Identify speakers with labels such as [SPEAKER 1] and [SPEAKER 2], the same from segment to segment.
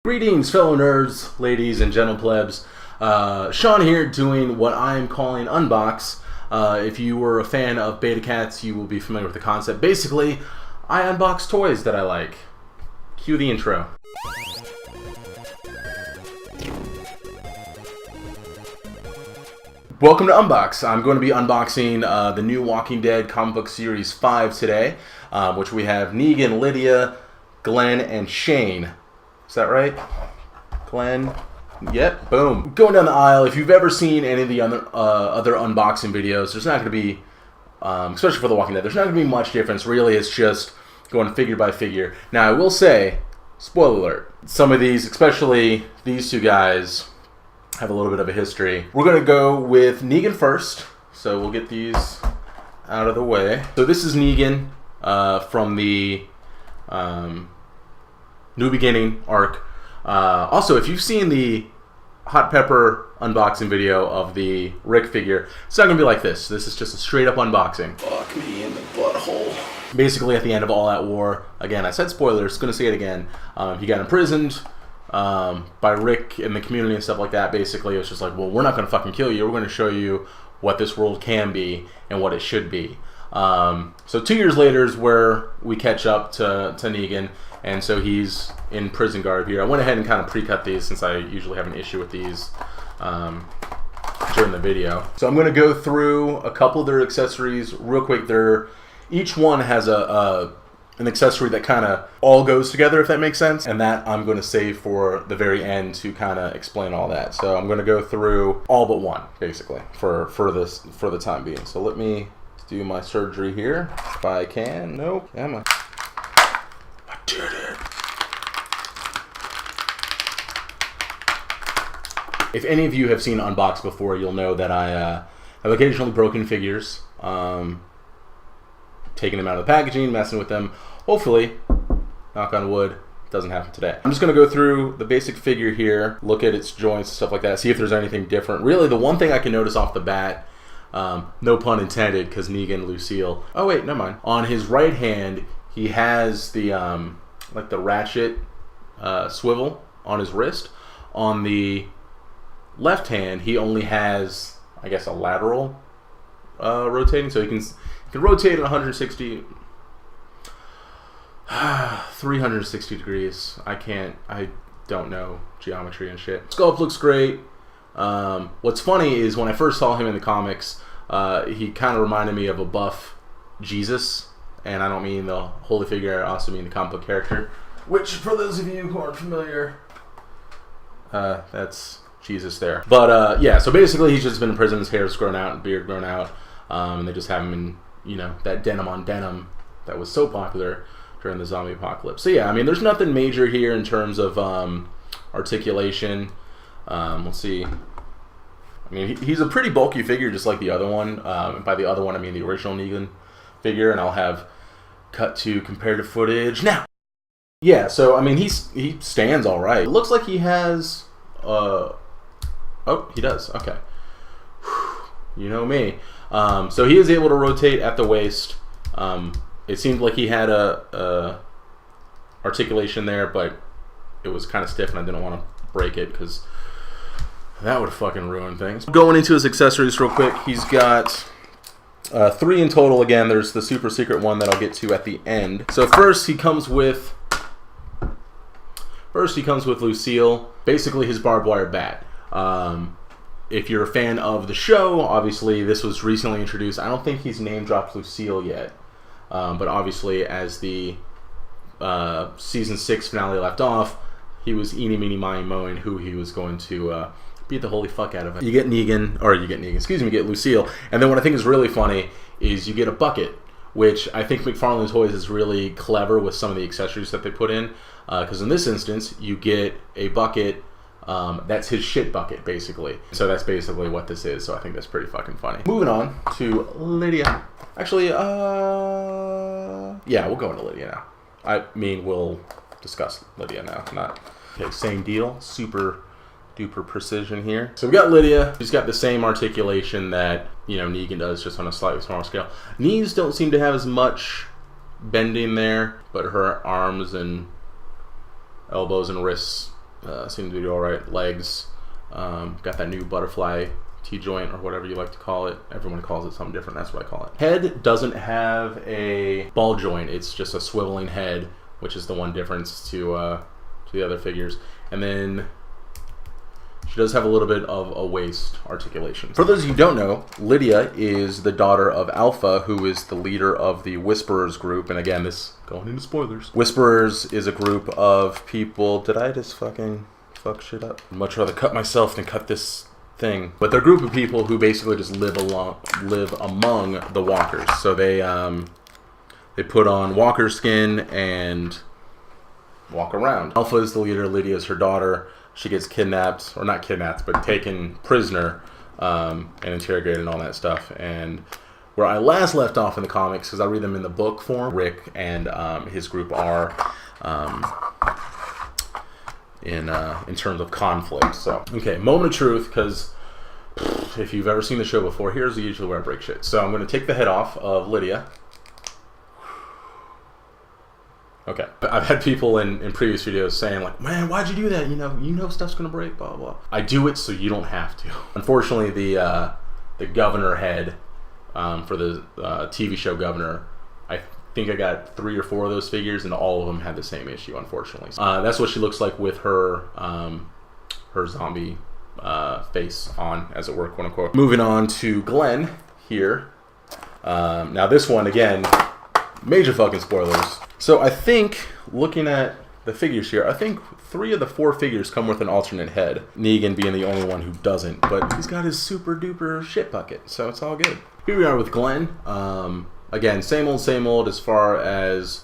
[SPEAKER 1] Greetings, fellow nerds, ladies, and gentle plebs. Sean here doing what I'm calling Unbox. If you were a fan of Beta Cats, you will be familiar with the concept. Basically, I unbox toys that I like. Cue the intro. Welcome to Unbox. I'm going to be unboxing the new Walking Dead comic book series 5 today, which we have Negan, Lydia, Glenn, and Shane. Is that right? Glenn? Yep, boom. Going down the aisle, if you've ever seen any of the other unboxing videos, there's not going to be, especially for The Walking Dead, there's not going to be much difference. Really, it's just going figure by figure. Now, I will say, spoiler alert, some of these, especially these two guys, have a little bit of a history. We're going to go with Negan first, so we'll get these out of the way. So this is Negan from the New Beginning arc. Also, if you've seen the Hot Pepper unboxing video of the Rick figure, it's not going to be like this. This is just a straight up unboxing. Fuck me in the butthole. Basically, at the end of All Out War, again, I said spoilers, going to say it again, he got imprisoned by Rick in the community and stuff like that. Basically, it was just like, well, we're not going to fucking kill you. We're going to show you what this world can be and what it should be. So 2 years later is where we catch up to Negan, and so he's in prison garb here. I went ahead and kind of pre-cut these since I usually have an issue with these during the video. So I'm going to go through a couple of their accessories real quick. Each one has an accessory that kind of all goes together, if that makes sense, and that I'm going to save for the very end to kind of explain all that. So I'm going to go through all but one, basically, for the time being. So let me do my surgery here, if I can. Nope. Am I? I did it. If any of you have seen Unbox before, you'll know that I have occasionally broken figures, taking them out of the packaging, messing with them. Hopefully, knock on wood, doesn't happen today. I'm just going to go through the basic figure here, look at its joints, stuff like that, see if there's anything different. Really, the one thing I can notice off the bat, no pun intended, because Negan, Lucille. Oh wait, never mind. On his right hand, he has the like the ratchet swivel on his wrist. On the left hand, he only has, I guess, a lateral rotating, so he can rotate at 360 degrees. I don't know geometry and shit. Sculpt looks great. What's funny is when I first saw him in the comics, he kind of reminded me of a buff Jesus, and I don't mean the holy figure, I also mean the comic book character, which for those of you who aren't familiar, that's Jesus there. But yeah, so basically he's just been in prison, his hair's grown out, beard grown out, and they just have him in, you know, that denim on denim that was so popular during the zombie apocalypse. So yeah, I mean, there's nothing major here in terms of articulation. Let's see. I mean, he's a pretty bulky figure, just like the other one. And by the other one, I mean the original Negan figure, and I'll have cut to comparative footage now. Yeah, so I mean, he stands all right. It looks like he has. Oh, he does. Okay. You know me. So he is able to rotate at the waist. It seemed like he had a articulation there, but it was kind of stiff, and I didn't want to break it because that would fucking ruin things. Going into his accessories real quick, he's got 3 in total. Again, there's the super secret one that I'll get to at the end. So first he comes with Lucille, basically his barbed wire bat. If you're a fan of the show, obviously this was recently introduced. I don't think he's name dropped Lucille yet, but obviously as the season 6 finale left off, he was eeny, meeny, miny, mowing who he was going to beat the holy fuck out of it. You get Lucille, and then what I think is really funny is you get a bucket, which I think McFarlane Toys is really clever with some of the accessories that they put in, because in this instance, you get a bucket that's his shit bucket, basically. So that's basically what this is, so I think that's pretty fucking funny. Moving on to Lydia. Actually, yeah, we'll go into Lydia now. I mean, we'll discuss Lydia now, not... Okay, same deal. Super duper precision here. So we got Lydia. She's got the same articulation that, you know, Negan does, just on a slightly smaller scale. Knees don't seem to have as much bending there, but her arms and elbows and wrists Seems to be all right. Legs. Got that new butterfly T-joint or whatever you like to call it. Everyone calls it something different. That's what I call it. Head doesn't have a ball joint. It's just a swiveling head, which is the one difference to the other figures. And then she does have a little bit of a waist articulation. For those of you who don't know, Lydia is the daughter of Alpha, who is the leader of the Whisperers group. And again, this going into spoilers. Whisperers is a group of people. Did I just fucking fuck shit up? I'd much rather cut myself than cut this thing. But they're a group of people who basically just live among the walkers. So they put on walker skin and walk around. Alpha is the leader. Lydia is her daughter. She gets kidnapped, or not kidnapped, but taken prisoner and interrogated and all that stuff. And where I last left off in the comics, because I read them in the book form, Rick and his group are in terms of conflict. So, okay, moment of truth, because if you've ever seen the show before, here's usually where I break shit. So I'm going to take the head off of Lydia. Okay, I've had people in previous videos saying like, man, why'd you do that? You know stuff's gonna break, blah, blah. I do it so you don't have to. Unfortunately, the governor head for the TV show Governor, I think I got 3 or 4 of those figures, and all of them had the same issue, unfortunately. That's what she looks like with her her zombie face on, as it were, quote unquote. Moving on to Glenn here. Now this one, again, major fucking spoilers. So I think, looking at the figures here, I think 3 of the 4 figures come with an alternate head. Negan being the only one who doesn't, but he's got his super duper shit bucket, so it's all good. Here we are with Glenn. Again, same old as far as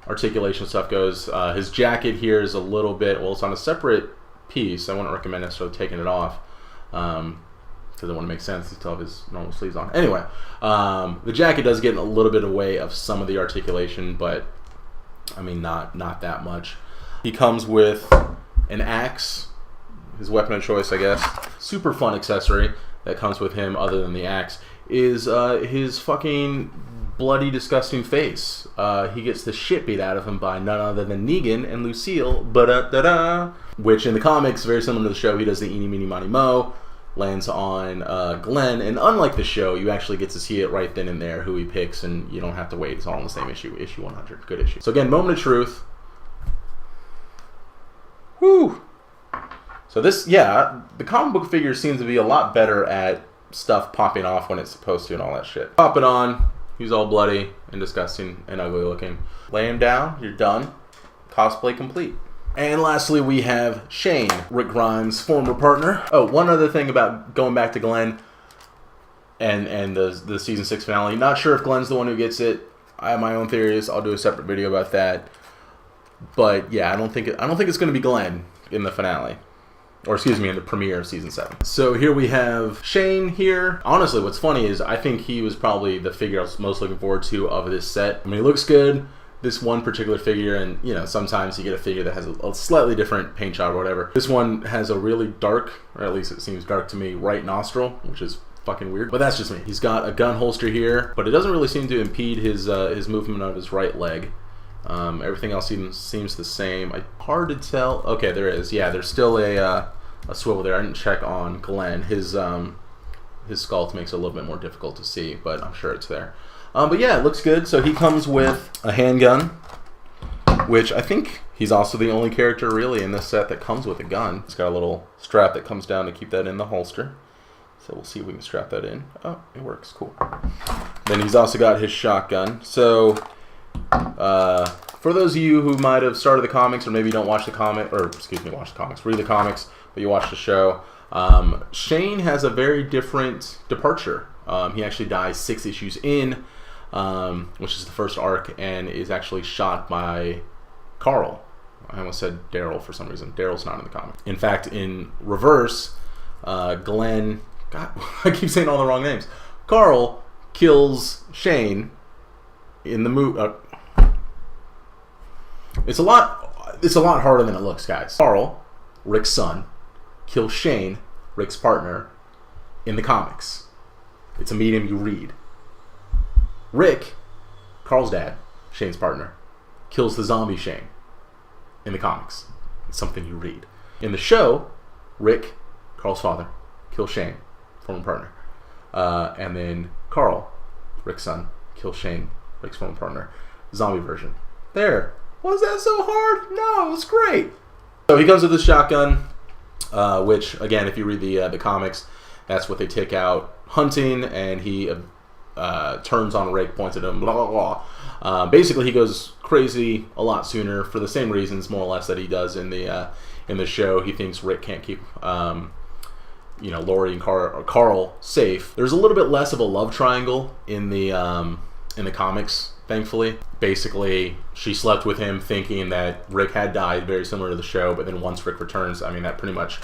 [SPEAKER 1] articulation stuff goes. His jacket here is a little bit, well, it's on a separate piece. I wouldn't recommend necessarily taking it off. Because it wouldn't make sense to still have his normal sleeves on. Anyway, the jacket does get in a little bit of way of some of the articulation, but I mean, not that much. He comes with an axe, his weapon of choice, I guess. Super fun accessory that comes with him, other than the axe, is his fucking bloody, disgusting face. He gets the shit beat out of him by none other than Negan and Lucille, which in the comics, very similar to the show, he does the eeny, meeny, miny, mo. Lands on Glenn, and unlike the show, you actually get to see it right then and there who he picks, and you don't have to wait. It's all in the same issue, issue 100. Good issue. So again, moment of truth. Woo! So this, yeah, the comic book figure seems to be a lot better at stuff popping off when it's supposed to and all that shit. Pop it on. He's all bloody and disgusting and ugly looking. Lay him down. You're done. Cosplay complete. And lastly, we have Shane, Rick Grimes' former partner. Oh, one other thing about going back to Glenn and the season 6 finale. Not sure if Glenn's the one who gets it. I have my own theories. I'll do a separate video about that. But yeah, I don't think it's going to be Glenn in the finale, or excuse me, in the premiere of season 7. So here we have Shane here. Honestly, what's funny is I think he was probably the figure I was most looking forward to of this set. I mean, he looks good. This one particular figure, and you know, sometimes you get a figure that has a slightly different paint job or whatever. This one has a really dark, or at least it seems dark to me, right nostril, which is fucking weird. But that's just me. He's got a gun holster here, but it doesn't really seem to impede his movement of his right leg. Everything else seems the same. Hard to tell. Okay, there is. Yeah, there's still a swivel there. I didn't check on Glenn. His sculpt makes it a little bit more difficult to see, but I'm sure it's there. But yeah, it looks good. So he comes with a handgun, which I think he's also the only character really in this set that comes with a gun. It's got a little strap that comes down to keep that in the holster. So we'll see if we can strap that in. Oh, it works. Cool. Then he's also got his shotgun. So for those of you who might have started the comics or maybe don't watch the comic, or excuse me, watch the comics, read the comics, but you watch the show, Shane has a very different departure. He actually dies 6 issues in, which is the first arc, and is actually shot by Carl. I almost said Daryl for some reason. Daryl's not in the comic. In fact, in reverse, Glenn, God, I keep saying all the wrong names. Carl kills Shane in the movie. It's a lot harder than it looks, guys. Carl, Rick's son, kills Shane, Rick's partner, in the comics. It's a medium you read. Rick, Carl's dad, Shane's partner, kills the zombie Shane in the comics. It's something you read. In the show, Rick, Carl's father, kills Shane, former partner. And then Carl, Rick's son, kills Shane, Rick's former partner. Zombie version. There. Was that so hard? No, it was great. So he comes with this shotgun, which, again, if you read the comics, that's what they take out hunting, and he turns on Rick, points at him, blah, blah, blah. Basically, he goes crazy a lot sooner for the same reasons, more or less, that he does in the show. He thinks Rick can't keep Lori and Carl safe. There's a little bit less of a love triangle in the comics, thankfully. Basically, she slept with him thinking that Rick had died, very similar to the show, but then once Rick returns, I mean, that pretty much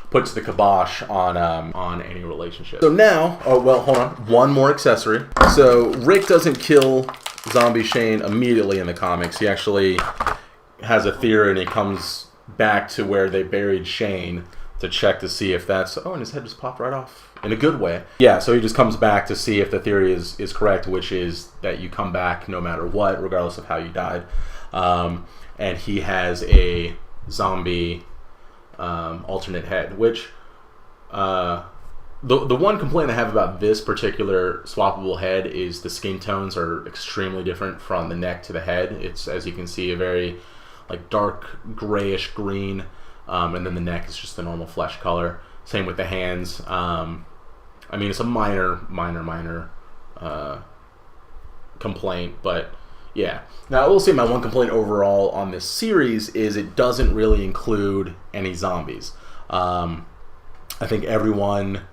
[SPEAKER 1] puts the kibosh on any relationship. So now, hold on, one more accessory. So Rick doesn't kill Zombie Shane immediately in the comics. He actually has a theory, and he comes back to where they buried Shane to check to see if that's... Oh, and his head just popped right off. In a good way. Yeah, so he just comes back to see if the theory is correct, which is that you come back no matter what, regardless of how you died. And he has a zombie alternate head, which... the one complaint I have about this particular swappable head is the skin tones are extremely different from the neck to the head. It's, as you can see, a very like dark grayish green, and then the neck is just the normal flesh color. Same with the hands. I mean, it's a minor complaint, but yeah. Now, I will say my one complaint overall on this series is it doesn't really include any zombies. I think everyone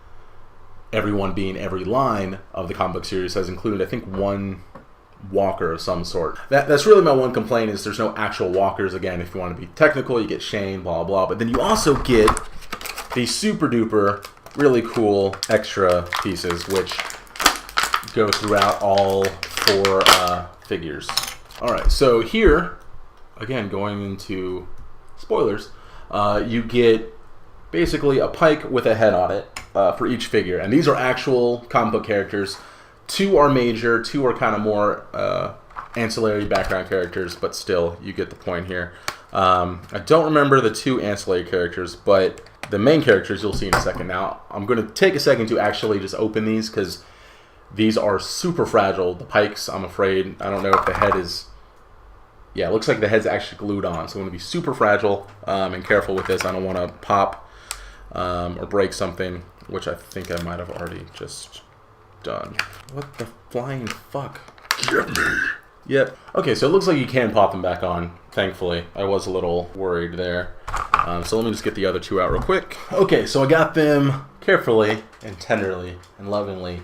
[SPEAKER 1] being every line of the comic book series has included, I think, one walker of some sort. That's really my one complaint, is there's no actual walkers. Again, if you want to be technical, you get Shane, blah, blah, but then you also get the super duper really cool extra pieces, which go throughout all 4 figures. Alright, so here, again, going into spoilers, you get basically a pike with a head on it for each figure. And these are actual comic book characters. 2 are major, 2 are kind of more ancillary background characters, but still, you get the point here. I don't remember the 2 ancillary characters, but the main characters you'll see in a second. Now, I'm going to take a second to actually just open these, because these are super fragile. The pikes, I'm afraid, I don't know if the head is... Yeah, it looks like the head's actually glued on, so I'm going to be super fragile and careful with this. I don't want to pop or break something, which I think I might have already just done. What the flying fuck? Get me! Yep. Okay, so it looks like you can pop them back on, thankfully. I was a little worried there. So let me just get the other 2 out real quick. Okay, so I got them carefully and tenderly and lovingly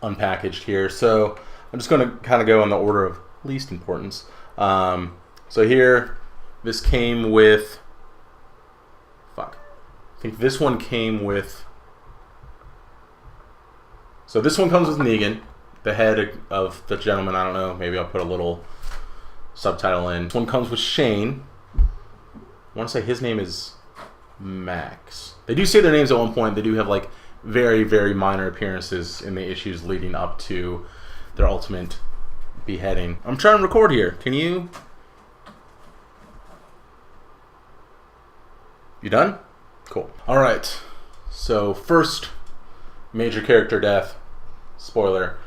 [SPEAKER 1] unpackaged here. So I'm just going to kind of go in the order of least importance. So here, this came with... Fuck. I think this one came with... So this one comes with Negan, the head of the gentleman. I don't know, maybe I'll put a little subtitle in. This one comes with Shane. I want to say his name is Max. They do say their names at one point. They do have like very, very minor appearances in the issues leading up to their ultimate beheading. I'm trying to record here. Can you? You done? Cool. All right. So first major character death. Spoiler.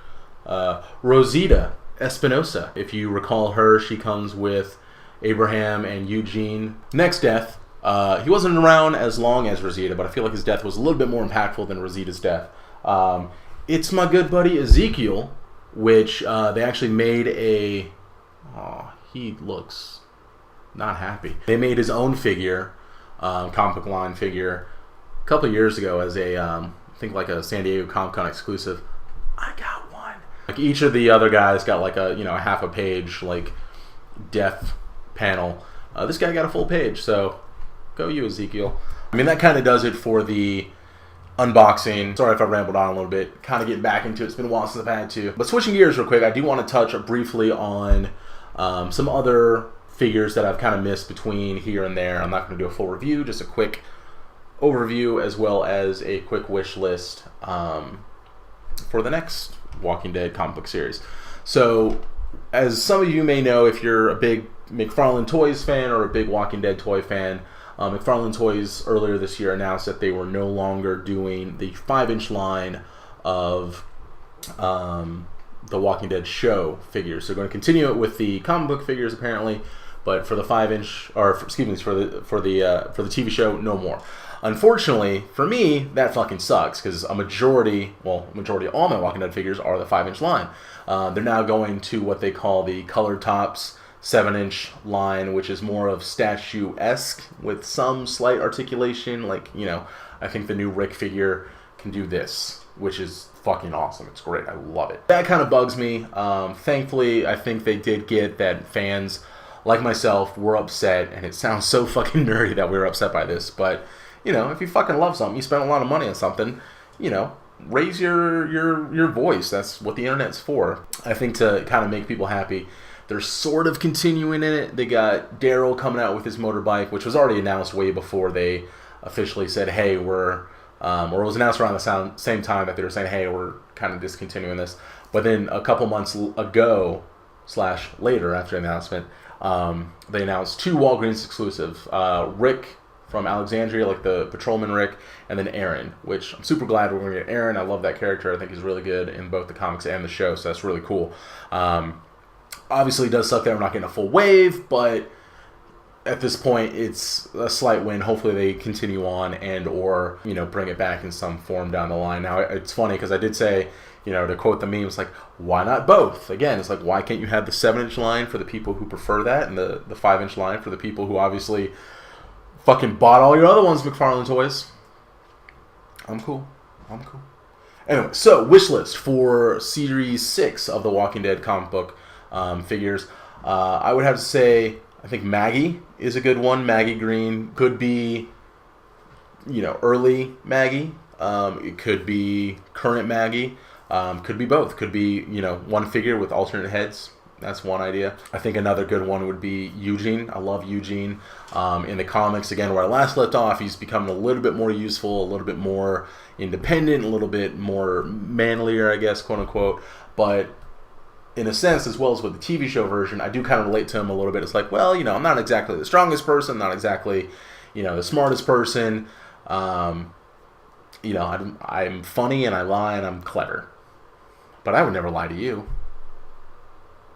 [SPEAKER 1] Rosita Espinosa. If you recall her, she comes with Abraham and Eugene. Next death. He wasn't around as long as Rosita, but I feel like his death was a little bit more impactful than Rosita's death. It's my good buddy Ezekiel, which they actually made a... Oh, he looks not happy. They made his own figure, comic book line figure, a couple of years ago as a, I think like a San Diego Comic Con exclusive. I got one. Like each of the other guys got like a, a half a page like death panel. This guy got a full page, so go you, Ezekiel. I mean, that kind of does it for the unboxing. Sorry if I rambled on a little bit. Kind of getting back into it. It's been a while since I've had to. But switching gears real quick, I do want to touch briefly on some other figures that I've kind of missed between here and there. I'm not going to do a full review, just a quick overview as well as a quick wish list for the next Walking Dead comic book series. So, as some of you may know, if you're a big McFarlane Toys fan or a big Walking Dead toy fan, McFarlane Toys earlier this year announced that they were no longer doing the 5-inch line of the Walking Dead show figures. They're going to continue it with the comic book figures apparently, but for the 5-inch, or excuse me, for the TV show, no more. Unfortunately, for me, that fucking sucks because a majority of all my Walking Dead figures are the 5-inch line. They're now going to what they call the Colored Tops 7-inch line, which is more of statue-esque with some slight articulation. Like, you know, I think the new Rick figure can do this, which is fucking awesome. It's great. I love it. That kind of bugs me. Thankfully, I think they did get that fans like myself were upset, and it sounds so fucking nerdy that we were upset by this, but you know, if you fucking love something, you spend a lot of money on something, you know, raise your voice. That's what the internet's for. I think to kind of make people happy, they're sort of continuing in it. They got Daryl coming out with his motorbike, which was already announced way before they officially said, hey, or it was announced around the same time that they were saying, hey, we're kind of discontinuing this. But then a couple months ago / later after the announcement, they announced 2 Walgreens exclusive. Rick from Alexandria, like the patrolman Rick, and then Aaron, which I'm super glad we're going to get Aaron. I love that character. I think he's really good in both the comics and the show, so that's really cool. Obviously, it does suck that we're not getting a full wave, but at this point, it's a slight win. Hopefully, they continue on and or, you know, bring it back in some form down the line. Now, it's funny because I did say, you know, to quote the meme, it's like, why not both? Again, it's like, why can't you have the 7-inch line for the people who prefer that and the 5-inch line for the people who obviously fucking bought all your other ones, McFarlane Toys? I'm cool. Anyway, so wishlist for Series 6 of the Walking Dead comic book figures. I would have to say, I think Maggie is a good one. Maggie Green could be, you know, early Maggie. It could be current Maggie. Could be both. Could be, you know, one figure with alternate heads. That's one idea. I think another good one would be Eugene. I love Eugene. In the comics, again, where I last left off, he's becoming a little bit more useful, a little bit more independent, a little bit more manlier, I guess, quote unquote. But in a sense, as well as with the TV show version, I do kind of relate to him a little bit. It's like, well, you know, I'm not exactly the strongest person, not exactly, you know, the smartest person. You know, I'm funny and I lie and I'm clever. But I would never lie to you.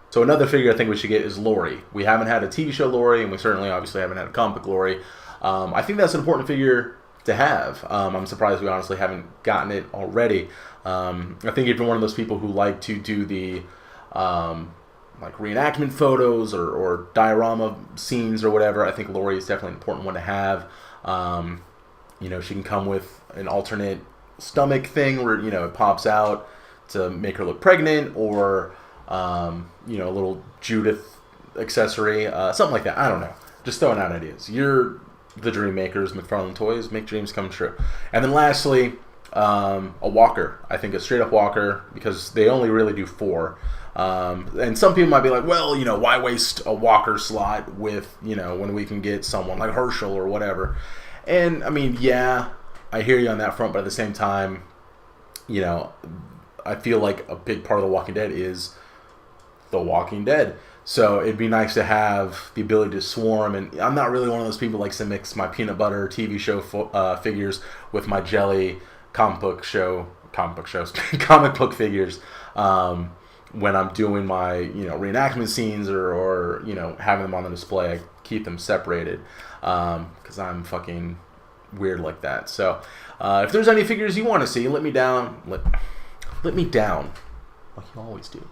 [SPEAKER 1] So another figure I think we should get is Lori. We haven't had a TV show Lori, and we certainly obviously haven't had a comic book Lori. I think that's an important figure to have. I'm surprised we honestly haven't gotten it already. I think if you're one of those people who like to do the like reenactment photos or diorama scenes or whatever, I think Lori is definitely an important one to have. You know, she can come with an alternate stomach thing where, you know, it pops out to make her look pregnant, or you know, a little Judith accessory, something like that. I don't know. Just throwing out ideas. You're the dream makers, McFarlane Toys. Make dreams come true. And then lastly, a walker. I think a straight up walker, because they only really do 4. And some people might be like, well, you know, why waste a walker slot with, you know, when we can get someone like Herschel or whatever. And I mean, yeah, I hear you on that front, but at the same time, you know, I feel like a big part of The Walking Dead is The Walking Dead. So it'd be nice to have the ability to swarm. And I'm not really one of those people who likes to mix my peanut butter TV show figures with my jelly comic book figures when I'm doing my, you know, reenactment scenes or you know, having them on the display. I keep them separated because I'm fucking weird like that. So if there's any figures you want to see, let me down. Let me down, like you always do.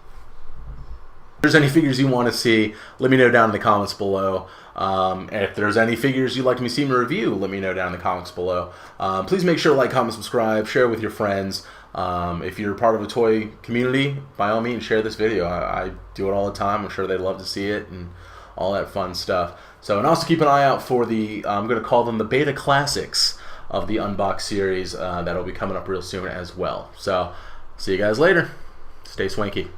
[SPEAKER 1] If there's any figures you want to see, let me know down in the comments below. And if there's any figures you'd like me to see me review, let me know down in the comments below. Please make sure to like, comment, subscribe, share with your friends. If you're part of a toy community, by all means, share this video. I do it all the time. I'm sure they'd love to see it and all that fun stuff. So, and also keep an eye out for the, I'm going to call them the beta classics of the Unbox series that'll be coming up real soon as well. So, see you guys later. Stay swanky.